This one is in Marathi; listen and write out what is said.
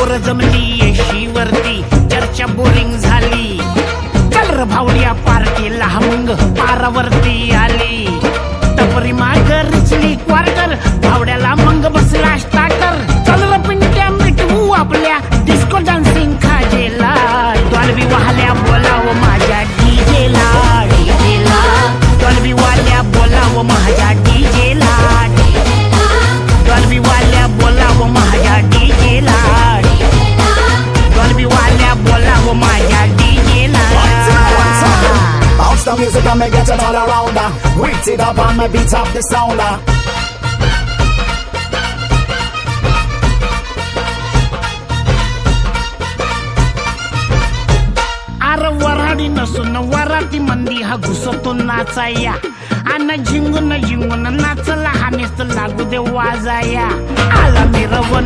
पोर जमली येशीवरती, चर्चा बोरिंग झाली. चल र भावड्या पार्टीला मग पारावरती आली. टपरी माग रिचली क्वार्टर, भावड्याला मग बसला स्टार्टर. चल र पिंट्या मिटवू आपल्या डिस्को डान्सिंग खाजेला. डॉल्बी वाल्या बोलाव माझ्या डीजेला, डीजेला. डॉल्बी वाल्या बोलाव माझ्या डीजेला, डॉल्बी वाल्या बोलाव माझ्या डीजेला, डॉल्बी वाल्या बोलाव माझ्या डीजेला. Bounce the music and me get it all around. Wait it up and me beat up the sound. आर वराडी नसून वराती मंदी हा घुसतो नाचाया. आणि झिंगून झिंगून नाचला हा नुसतं लागू दे वाजाया. आला मिरवून